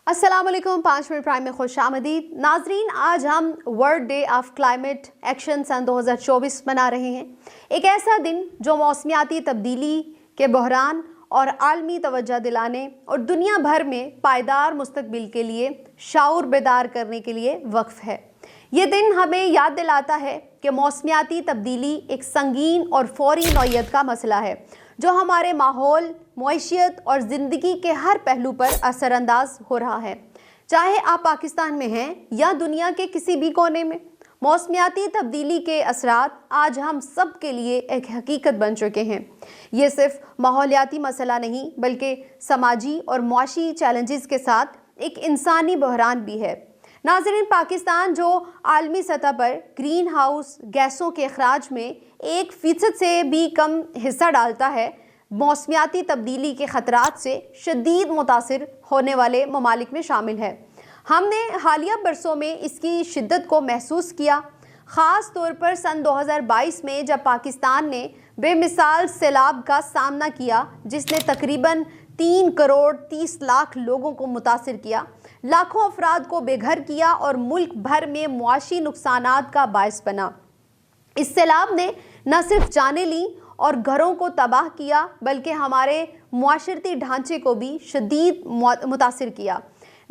अस्सलाम वालेकुम। 5 minute prime में खुश आमदीद नाजरीन। आज हम world day of climate action सन 2024 मना रहे हैं। एक ऐसा दिन जो मौसमियाती तब्दीली के बहरान और आलमी तवज्जो दिलाने और दुनिया भर में पायदार मुस्तकबिल के लिए शाऊर बेदार करने के लिए वक्फ है। ये दिन हमें याद दिलाता है कि मौसमियाती तब्दीली एक संगीन और फौरी नौयत का मसला है जो हमारे माहौल, मईशियत और ज़िंदगी के हर पहलू पर असरअंदाज हो रहा है। चाहे आप पाकिस्तान में हैं या दुनिया के किसी भी कोने में, मौसमियाती तब्दीली के असरात आज हम सब के लिए एक हकीकत बन चुके हैं। ये सिर्फ माहौलियाती मसला नहीं बल्कि समाजी और मुआशी चैलेंजेस के साथ एक इंसानी बहरान भी है। नाज़रीन, पाकिस्तान जो आलमी सतह पर ग्रीन हाउस गैसों के अखराज में 1% से भी कम हिस्सा डालता है, मौसमियाती तब्दीली के ख़तरात से शदीद मुतासिर होने वाले ममालिक में शामिल है। हमने हालिया बरसों में इसकी शिद्दत को महसूस किया, ख़ास तौर पर सन 2022 में जब पाकिस्तान ने बेमिसाल सैलाब का सामना किया जिसने तकरीबन 3 करोड़ 30 लाख लोगों को मुतासिर किया, लाखों अफराद को बेघर किया और मुल्क भर में मुआशी नुकसानात का बायस बना। इस सैलाब ने न सिर्फ जानें ली और घरों को तबाह किया बल्कि हमारे मुआशरती ढांचे को भी शदीद मुतासिर किया।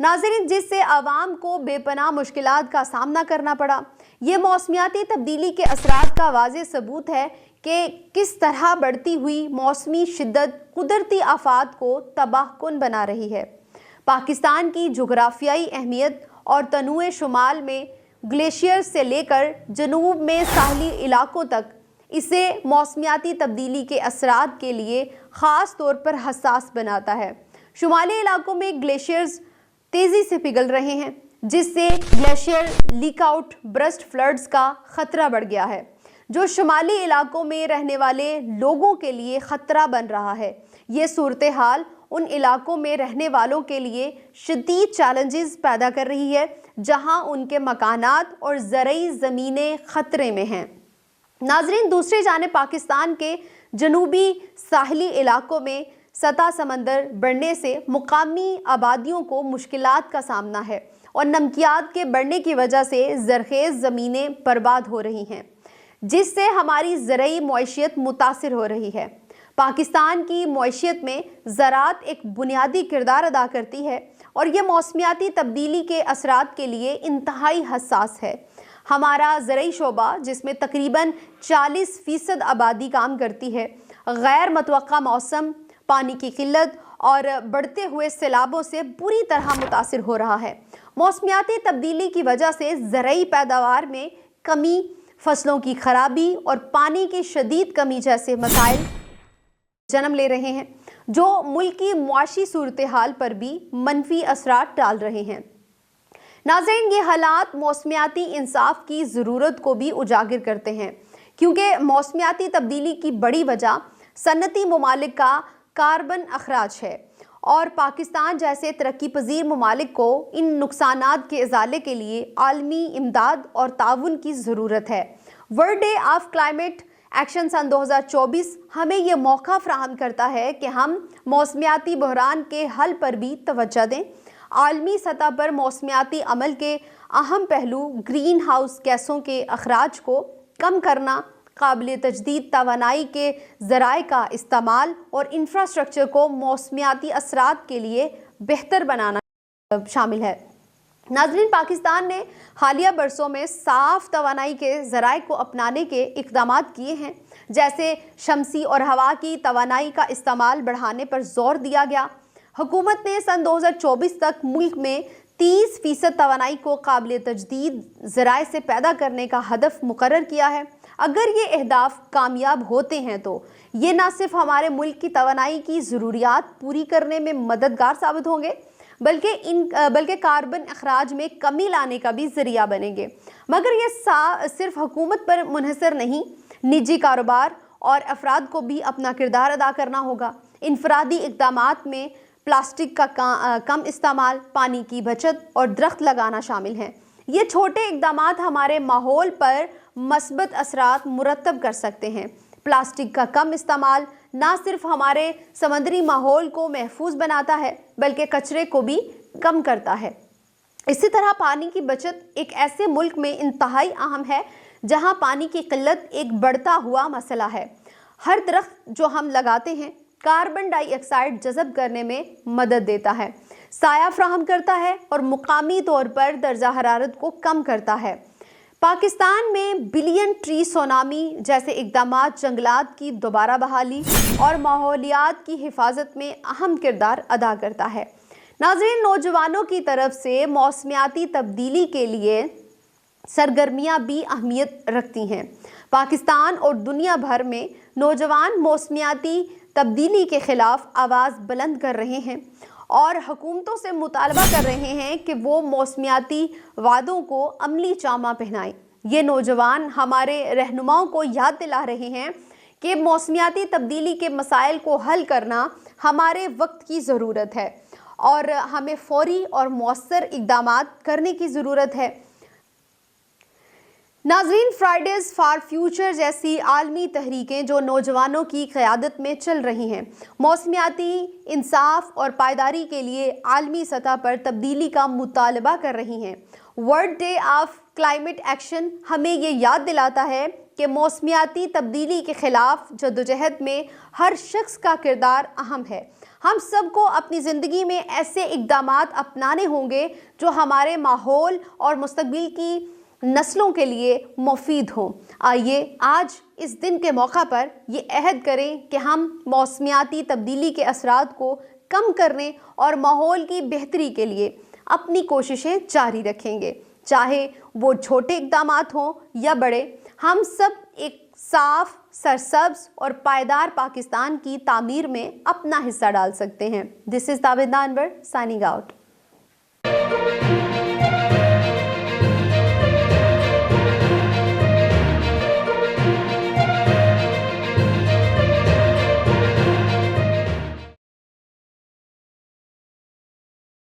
नाज़रीन, जिससे आवाम को बेपनाह मुश्किलात का सामना करना पड़ा। ये मौसमियाती तब्दीली के असरात का वाज़ेह सबूत है कि किस तरह बढ़ती हुई मौसमी शिद्दत कुदरती आफात को तबाहकुन बना रही है। पाकिस्तान की जोग्राफियाई अहमियत और तनूए शुमाल में ग्लेशियर से लेकर जनूब में साहली इलाकों तक इसे मौसमियाती तब्दीली के असरात के लिए ख़ास तौर पर हसास बनाता है। शुमाली इलाकों में ग्लेशियर्स तेज़ी से पिघल रहे हैं जिससे glacier leak out, burst floods का ख़तरा बढ़ गया है जो शुमाली इलाकों में रहने वाले लोगों के लिए ख़तरा बन रहा है। ये सूरत हाल उन इलाकों में रहने वालों के लिए शदीद चैलेंजेस पैदा कर रही है जहां उनके मकानात और ज़रई ज़मीनें ख़तरे में हैं। नाज़रीन, दूसरी जानिब पाकिस्तान के जनूबी साहली इलाकों में सतह समंदर बढ़ने से मुकामी आबादियों को मुश्किलात का सामना है और नमकियात के बढ़ने की वजह से ज़रख़ेज़ ज़मीनें बर्बाद हो रही हैं जिससे हमारी ज़रई मईशियत मुतासिर हो रही है। पाकिस्तान की मईशियत में ज़राअत एक बुनियादी किरदार अदा करती है और ये मौसमियाती तब्दीली के असरात के लिए इंतहाई हसास है। हमारा ज़रई शोबा जिसमें तकरीबन 40% आबादी काम करती है, गैर मतवक्का मौसम, पानी की किल्लत और बढ़ते हुए सैलाबों से बुरी तरह मुतासिर हो रहा है। मौसमियाती तब्दीली की वजह से ज़रई पैदावार में कमी, फसलों की खराबी और पानी की शदीद कमी जैसे मसाइल जन्म ले रहे हैं जो मुल्क की मुआशी सूरत हाल पर भी मनफी असरात डाल रहे हैं। नाज़रीन, ये हालात मौसमियाती इंसाफ की ज़रूरत को भी उजागर करते हैं क्योंकि मौसमियाती तब्दीली की बड़ी वजह सनती ममालिक का कार्बन अखराज है और पाकिस्तान जैसे तरक्की पजीर ममालिक को इन नुकसानात के इजाले के लिए आलमी इमदाद और ताउन की ज़रूरत है। World day of climate action सन 2024 हमें ये मौका फराहम करता है कि हम मौसमियाती बहरान के हल पर भी तवज्जो दें। आलमी सतह पर मौसमियाती अमल के अहम पहलू ग्रीन हाउस गैसों के अखराज को कम करना, काबिल तजदीद तवानाई के ज़राए का इस्तेमाल और इंफ्रास्ट्रक्चर को मौसमियाती असरात के लिए बेहतर बनाना शामिल है। नाज़रीन, पाकिस्तान ने हालिया बरसों में साफ़ तवानाई के ज़राए को अपनाने के इक़दामात किए हैं, जैसे शमसी और हवा की तवानाई का इस्तेमाल बढ़ाने पर ज़ोर दिया गया। हुकूमत ने सन 2024 तक मुल्क में 30% तवानाई को काबिल तजदीद ज़राए से पैदा करने का हदफ मुकर्रर किया है। अगर ये अहदाफ कामयाब होते हैं तो ये न सिर्फ हमारे मुल्क की तवानाई की ज़रूरियात पूरी करने में मददगार साबित होंगे बल्कि कार्बन अखराज में कमी लाने का भी ज़रिया बनेंगे। मगर ये सिर्फ हुकूमत पर मुनहसर नहीं, निजी कारोबार और अफराद को भी अपना किरदार अदा करना होगा। इनफरादी इक़दामात में प्लास्टिक का कम इस्तेमाल, पानी की बचत और दरख्त लगाना शामिल हैं। ये छोटे इक़दामात हमारे माहौल पर मस्बत असरात मुरतब कर सकते हैं। प्लास्टिक का कम इस्तेमाल ना सिर्फ हमारे समंदरी माहौल को महफूज बनाता है बल्कि कचरे को भी कम करता है। इसी तरह पानी की बचत एक ऐसे मुल्क में इंतहाई अहम है जहां पानी की किल्लत एक बढ़ता हुआ मसला है। हर दरख्त जो हम लगाते हैं कार्बन डाइऑक्साइड जज़ब करने में मदद देता है, साया फराहम करता है और मुकामी तौर पर दर्जा हरारत को कम करता है। पाकिस्तान में बिलियन ट्री सोनामी जैसे इक़दामात जंगलात की दोबारा बहाली और माहौलियात की हिफाजत में अहम किरदार अदा करता है। नाज़रीन, नौजवानों की तरफ से मौसमियाती तब्दीली के लिए सरगर्मियाँ भी अहमियत रखती हैं। पाकिस्तान और दुनिया भर में नौजवान मौसमियाती तब्दीली के ख़िलाफ़ आवाज़ बुलंद कर रहे हैं और हुकूमतों से मुतालबा कर रहे हैं कि वो मौसमियाती वादों को अमली जामा पहनाएं। ये नौजवान हमारे रहनुमाओं को याद दिला रहे हैं कि मौसमियाती तब्दीली के मसाइल को हल करना हमारे वक्त की ज़रूरत है और हमें फ़ौरी और मौसर इक़दामात करने की ज़रूरत है। नाज़रीन, फ्राइडेज़ फॉर फ्यूचर जैसी आलमी तहरीकें जो नौजवानों की क़यादत में चल रही हैं, मौसमियाती इंसाफ और पायदारी के लिए आलमी सतह पर तब्दीली का मुतालबा कर रही हैं। World day of climate action हमें ये याद दिलाता है कि मौसमियाती तब्दीली के ख़िलाफ़ जद्दोजहद में हर शख्स का किरदार अहम है। हम सबको अपनी ज़िंदगी में ऐसे इक़दामात अपनाने होंगे जो हमारे माहौल और मुस्तक़बिल की नस्लों के लिए मुफीद हों। आइए आज इस दिन के मौका पर ये अहद करें कि हम मौसमियाती तब्दीली के असरात को कम करने और माहौल की बेहतरी के लिए अपनी कोशिशें जारी रखेंगे, चाहे वो छोटे इक़दामात हों या बड़े। हम सब एक साफ, सरसब्ज और पायदार पाकिस्तान की तामीर में अपना हिस्सा डाल सकते हैं। This is Tabid Anwar signing out.